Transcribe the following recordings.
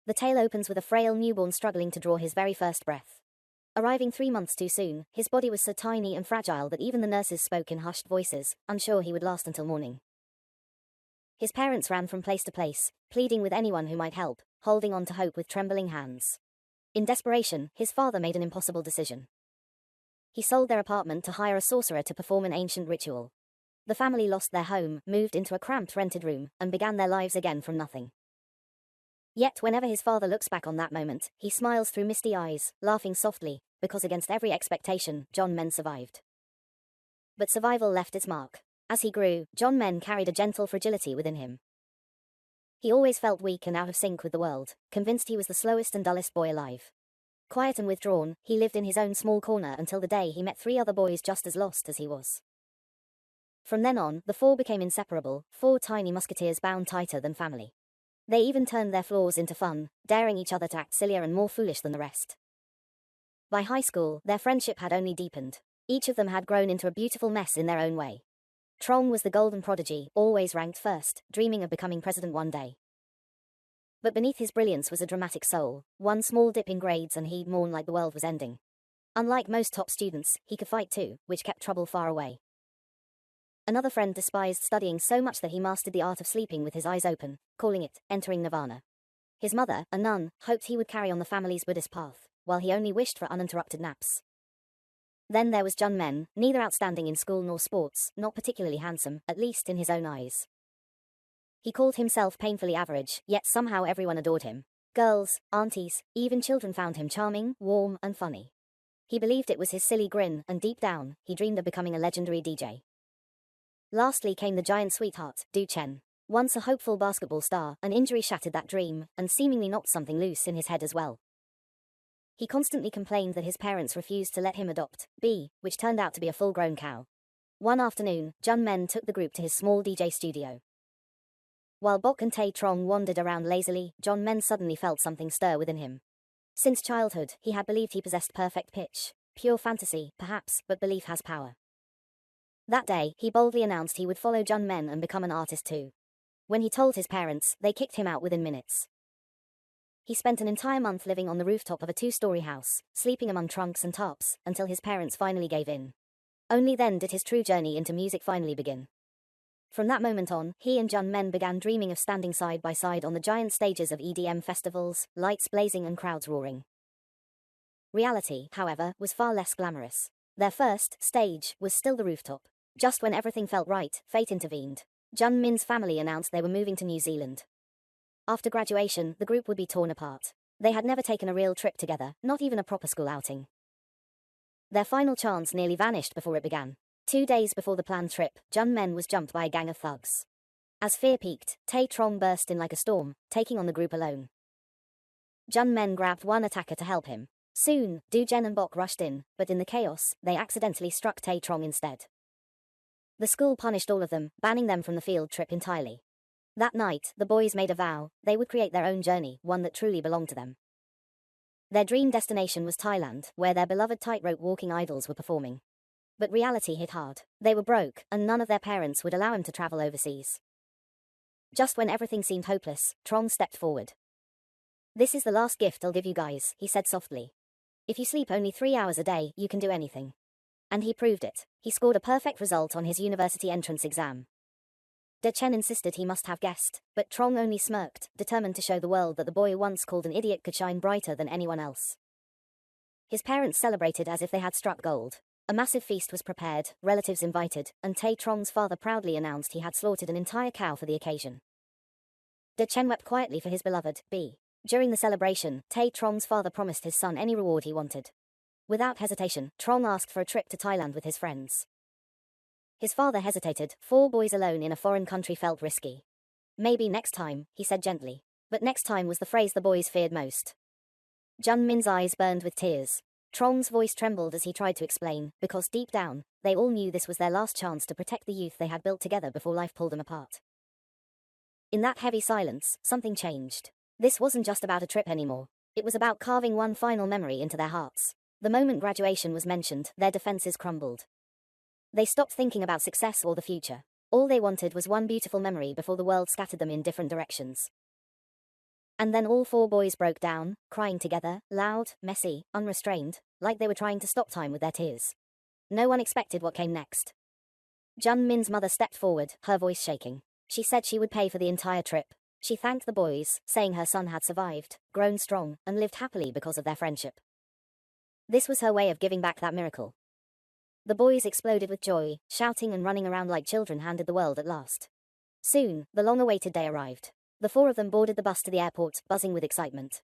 The tale opens with a frail newborn struggling to draw his very first breath. Arriving 3 months too soon, his body was so tiny and fragile that even the nurses spoke in hushed voices, unsure he would last until morning. His parents ran from place to place, pleading with anyone who might help, holding on to hope with trembling hands. In desperation, his father made an impossible decision. He sold their apartment to hire a sorcerer to perform an ancient ritual. The family lost their home, moved into a cramped rented room, and began their lives again from nothing. Yet whenever his father looks back on that moment, he smiles through misty eyes, laughing softly, because against every expectation, John Men survived. But survival left its mark. As he grew, John Men carried a gentle fragility within him. He always felt weak and out of sync with the world, convinced he was the slowest and dullest boy alive. Quiet and withdrawn, he lived in his own small corner until the day he met 3 other boys just as lost as he was. From then on, the 4 became inseparable, 4 tiny musketeers bound tighter than family. They even turned their flaws into fun, daring each other to act sillier and more foolish than the rest. By high school, their friendship had only deepened. Each of them had grown into a beautiful mess in their own way. Trong was the golden prodigy, always ranked first, dreaming of becoming president one day. But beneath his brilliance was a dramatic soul, one small dip in grades and he'd mourn like the world was ending. Unlike most top students, he could fight too, which kept trouble far away. Another friend despised studying so much that he mastered the art of sleeping with his eyes open, calling it entering nirvana. His mother, a nun, hoped he would carry on the family's Buddhist path, while he only wished for uninterrupted naps. Then there was John Men, neither outstanding in school nor sports, not particularly handsome, at least in his own eyes. He called himself painfully average, yet somehow everyone adored him. Girls, aunties, even children found him charming, warm, and funny. He believed it was his silly grin, and deep down, he dreamed of becoming a legendary DJ. Lastly came the giant sweetheart, Du Chen. Once a hopeful basketball star, an injury shattered that dream, and seemingly knocked something loose in his head as well. He constantly complained that his parents refused to let him adopt B, which turned out to be a full-grown cow. One afternoon, John Men took the group to his small DJ studio. While Bok and Tae Trong wandered around lazily, John Men suddenly felt something stir within him. Since childhood, he had believed he possessed perfect pitch. Pure fantasy, perhaps, but belief has power. That day, he boldly announced he would follow John Men and become an artist too. When he told his parents, they kicked him out within minutes. He spent an entire month living on the rooftop of a 2-story house, sleeping among trunks and tarps, until his parents finally gave in. Only then did his true journey into music finally begin. From that moment on, he and John Men began dreaming of standing side by side on the giant stages of EDM festivals, lights blazing and crowds roaring. Reality, however, was far less glamorous. Their first stage was still the rooftop. Just when everything felt right, fate intervened. John Min's family announced they were moving to New Zealand. After graduation, the group would be torn apart. They had never taken a real trip together, not even a proper school outing. Their final chance nearly vanished before it began. 2 days before the planned trip, John Men was jumped by a gang of thugs. As fear peaked, Tae Trong burst in like a storm, taking on the group alone. John Men grabbed one attacker to help him. Soon, Du Jen and Bok rushed in, but in the chaos, they accidentally struck Tae Trong instead. The school punished all of them, banning them from the field trip entirely. That night, the boys made a vow, they would create their own journey, one that truly belonged to them. Their dream destination was Thailand, where their beloved tightrope walking idols were performing. But reality hit hard. They were broke, and none of their parents would allow him to travel overseas. Just when everything seemed hopeless, Trong stepped forward. "This is the last gift I'll give you guys," he said softly. "If you sleep only 3 hours a day, you can do anything." And he proved it. He scored a perfect result on his university entrance exam. De Chen insisted he must have guessed, but Trong only smirked, determined to show the world that the boy once called an idiot could shine brighter than anyone else. His parents celebrated as if they had struck gold. A massive feast was prepared, relatives invited, and Tae Trong's father proudly announced he had slaughtered an entire cow for the occasion. De Chen wept quietly for his beloved B. During the celebration, Tae Trong's father promised his son any reward he wanted. Without hesitation, Trong asked for a trip to Thailand with his friends. His father hesitated. 4 boys alone in a foreign country felt risky. "Maybe next time," he said gently. But next time was the phrase the boys feared most. Jun Min's eyes burned with tears. Trong's voice trembled as he tried to explain, because deep down, they all knew this was their last chance to protect the youth they had built together before life pulled them apart. In that heavy silence, something changed. This wasn't just about a trip anymore. It was about carving one final memory into their hearts. The moment graduation was mentioned, their defenses crumbled. They stopped thinking about success or the future. All they wanted was one beautiful memory before the world scattered them in different directions. And then all four boys broke down, crying together, loud, messy, unrestrained, like they were trying to stop time with their tears. No one expected what came next. Jun Min's mother stepped forward, her voice shaking. She said she would pay for the entire trip. She thanked the boys, saying her son had survived, grown strong, and lived happily because of their friendship. This was her way of giving back that miracle. The boys exploded with joy, shouting and running around like children handed the world at last. Soon, the long-awaited day arrived. The four of them boarded the bus to the airport, buzzing with excitement.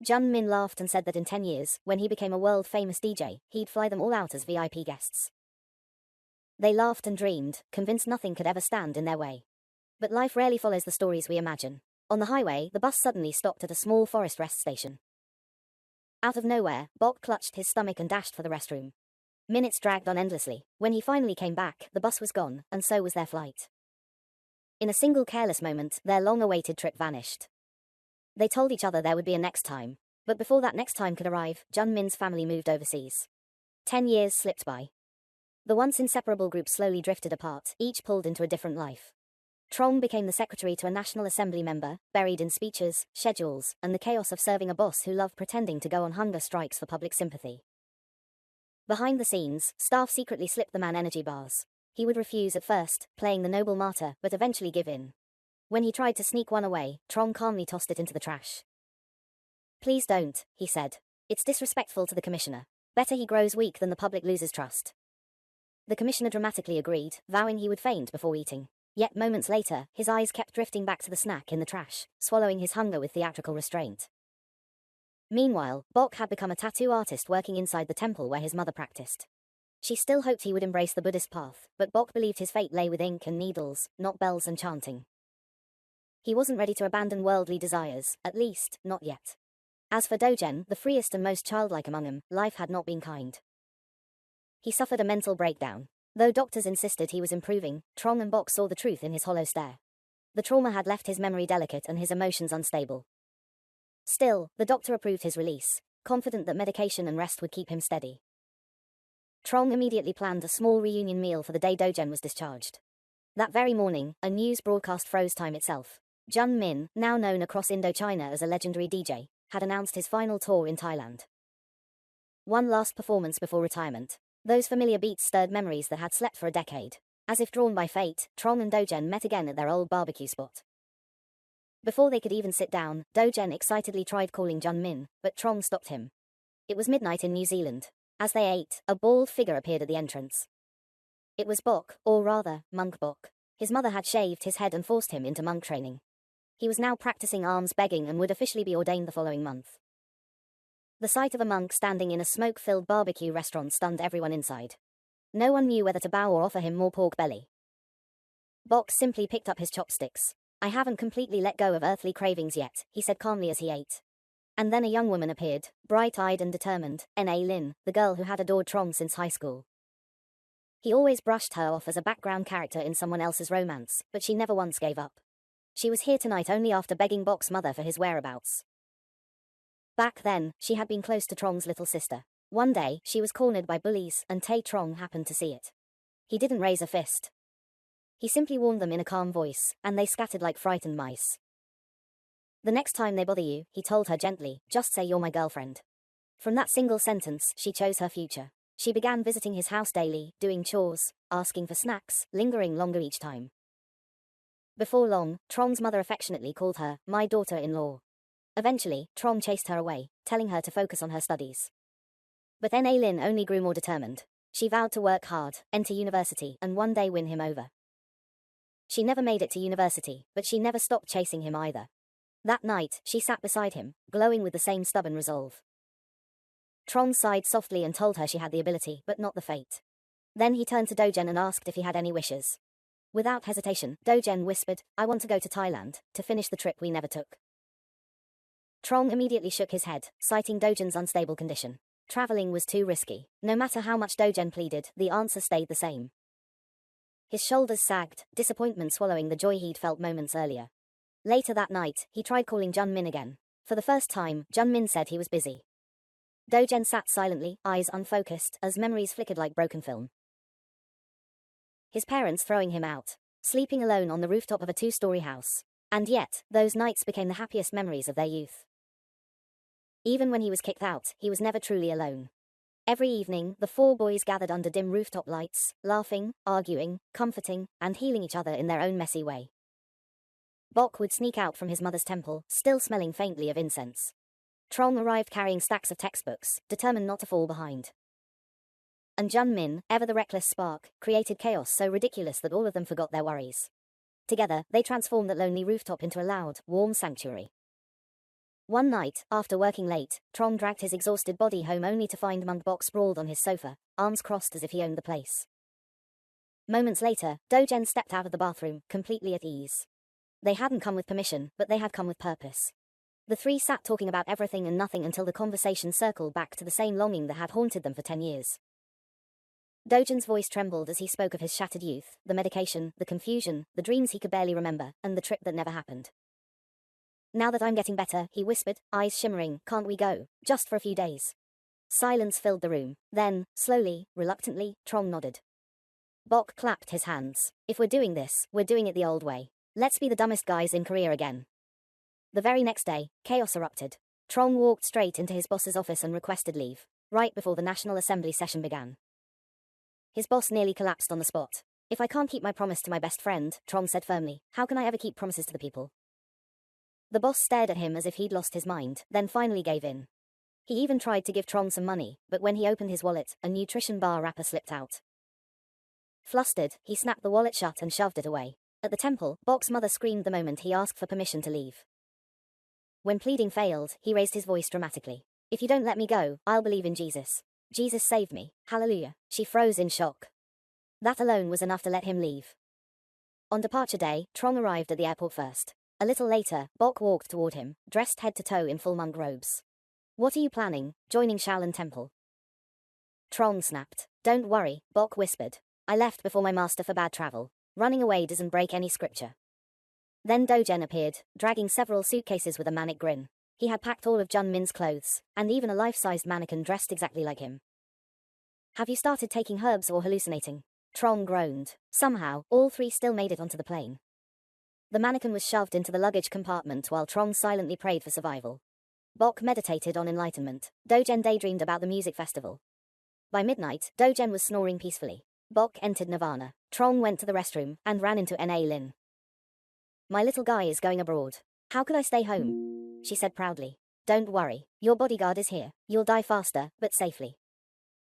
Jun Min laughed and said that in 10 years, when he became a world-famous DJ, he'd fly them all out as VIP guests. They laughed and dreamed, convinced nothing could ever stand in their way. But life rarely follows the stories we imagine. On the highway, the bus suddenly stopped at a small forest rest station. Out of nowhere, Bok clutched his stomach and dashed for the restroom. Minutes dragged on endlessly. When he finally came back, the bus was gone, and so was their flight. In a single careless moment, their long-awaited trip vanished. They told each other there would be a next time. But before that next time could arrive, Jun Min's family moved overseas. 10 years slipped by. The once inseparable group slowly drifted apart, each pulled into a different life. Trong became the secretary to a National Assembly member, buried in speeches, schedules, and the chaos of serving a boss who loved pretending to go on hunger strikes for public sympathy. Behind the scenes, staff secretly slipped the man energy bars. He would refuse at first, playing the noble martyr, but eventually give in. When he tried to sneak one away, Trong calmly tossed it into the trash. "Please don't," he said. "It's disrespectful to the commissioner. Better he grows weak than the public loses trust." The commissioner dramatically agreed, vowing he would faint before eating. Yet moments later, his eyes kept drifting back to the snack in the trash, swallowing his hunger with theatrical restraint. Meanwhile, Bok had become a tattoo artist working inside the temple where his mother practiced. She still hoped he would embrace the Buddhist path, but Bok believed his fate lay with ink and needles, not bells and chanting. He wasn't ready to abandon worldly desires, at least, not yet. As for Dogen, the freest and most childlike among them, life had not been kind. He suffered a mental breakdown. Though doctors insisted he was improving, Trong and Bok saw the truth in his hollow stare. The trauma had left his memory delicate and his emotions unstable. Still, the doctor approved his release, confident that medication and rest would keep him steady. Trong immediately planned a small reunion meal for the day Dogen was discharged. That very morning, a news broadcast froze time itself. Jun Min, now known across Indochina as a legendary DJ, had announced his final tour in Thailand. One last performance before retirement. Those familiar beats stirred memories that had slept for a decade. As if drawn by fate, Trong and Dogen met again at their old barbecue spot. Before they could even sit down, Dogen excitedly tried calling Jun Min, but Trong stopped him. It was midnight in New Zealand. As they ate, a bald figure appeared at the entrance. It was Bok, or rather, Monk Bok. His mother had shaved his head and forced him into monk training. He was now practicing alms begging and would officially be ordained the following month. The sight of a monk standing in a smoke-filled barbecue restaurant stunned everyone inside. No one knew whether to bow or offer him more pork belly. Bok simply picked up his chopsticks. "I haven't completely let go of earthly cravings yet," he said calmly as he ate. And then a young woman appeared, bright-eyed and determined, N.A. Lin, the girl who had adored Trong since high school. He always brushed her off as a background character in someone else's romance, but she never once gave up. She was here tonight only after begging Bok's mother for his whereabouts. Back then, she had been close to Trong's little sister. One day, she was cornered by bullies, and Tae Trong happened to see it. He didn't raise a fist. He simply warned them in a calm voice, and they scattered like frightened mice. "The next time they bother you," he told her gently, "just say you're my girlfriend." From that single sentence, she chose her future. She began visiting his house daily, doing chores, asking for snacks, lingering longer each time. Before long, Trong's mother affectionately called her, "my daughter-in-law." Eventually, Trong chased her away, telling her to focus on her studies. But N.A. Lin only grew more determined. She vowed to work hard, enter university, and one day win him over. She never made it to university, but she never stopped chasing him either. That night, she sat beside him, glowing with the same stubborn resolve. Trong sighed softly and told her she had the ability, but not the fate. Then he turned to Dogen and asked if he had any wishes. Without hesitation, Dogen whispered, "I want to go to Thailand, to finish the trip we never took." Trong immediately shook his head, citing Dogen's unstable condition. Traveling was too risky. No matter how much Dogen pleaded, the answer stayed the same. His shoulders sagged, disappointment swallowing the joy he'd felt moments earlier. Later that night, he tried calling Jun Min again. For the first time, Jun Min said he was busy. Dogen sat silently, eyes unfocused, as memories flickered like broken film. His parents throwing him out. Sleeping alone on the rooftop of a 2-story house. And yet, those nights became the happiest memories of their youth. Even when he was kicked out, he was never truly alone. Every evening, the four boys gathered under dim rooftop lights, laughing, arguing, comforting, and healing each other in their own messy way. Bok would sneak out from his mother's temple, still smelling faintly of incense. Trong arrived carrying stacks of textbooks, determined not to fall behind. And Jun Min, ever the reckless spark, created chaos so ridiculous that all of them forgot their worries. Together, they transformed that lonely rooftop into a loud, warm sanctuary. One night, after working late, Trong dragged his exhausted body home only to find Monk Bok sprawled on his sofa, arms crossed as if he owned the place. Moments later, Do-gen stepped out of the bathroom, completely at ease. They hadn't come with permission, but they had come with purpose. The three sat talking about everything and nothing until the conversation circled back to the same longing that had haunted them for 10 years. Do-gen's voice trembled as he spoke of his shattered youth, the medication, the confusion, the dreams he could barely remember, and the trip that never happened. Now that I'm getting better, he whispered, eyes shimmering, can't we go? Just for a few days. Silence filled the room. Then, slowly, reluctantly, Trong nodded. Bok clapped his hands. If we're doing this, we're doing it the old way. Let's be the dumbest guys in Korea again. The very next day, chaos erupted. Trong walked straight into his boss's office and requested leave, right before the National Assembly session began. His boss nearly collapsed on the spot. If I can't keep my promise to my best friend, Trong said firmly, how can I ever keep promises to the people? The boss stared at him as if he'd lost his mind, then finally gave in. He even tried to give Trong some money, but when he opened his wallet, a nutrition bar wrapper slipped out. Flustered, he snapped the wallet shut and shoved it away. At the temple, Bok's mother screamed the moment he asked for permission to leave. When pleading failed, he raised his voice dramatically. If you don't let me go, I'll believe in Jesus. Jesus saved me. Hallelujah. She froze in shock. That alone was enough to let him leave. On departure day, Trong arrived at the airport first. A little later, Bok walked toward him, dressed head to toe in full monk robes. What are you planning? Joining Shaolin Temple? Trong snapped. Don't worry, Bok whispered. I left before my master for bad travel. Running away doesn't break any scripture. Then Do-gen appeared, dragging several suitcases with a manic grin. He had packed all of Jun Min's clothes, and even a life-sized mannequin dressed exactly like him. Have you started taking herbs or hallucinating? Trong groaned. Somehow, all three still made it onto the plane. The mannequin was shoved into the luggage compartment while Trong silently prayed for survival. Bok meditated on enlightenment. Do-gen daydreamed about the music festival. By midnight, Do-gen was snoring peacefully. Bok entered nirvana. Trong went to the restroom and ran into Na Lin. My little guy is going abroad. How could I stay home? She said proudly. Don't worry, your bodyguard is here. You'll die faster, but safely.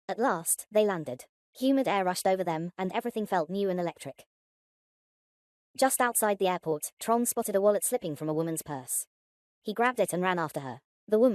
At last, they landed. Humid air rushed over them, and everything felt new and electric. Just outside the airport, Trong spotted a wallet slipping from a woman's purse. He grabbed it and ran after her. The woman,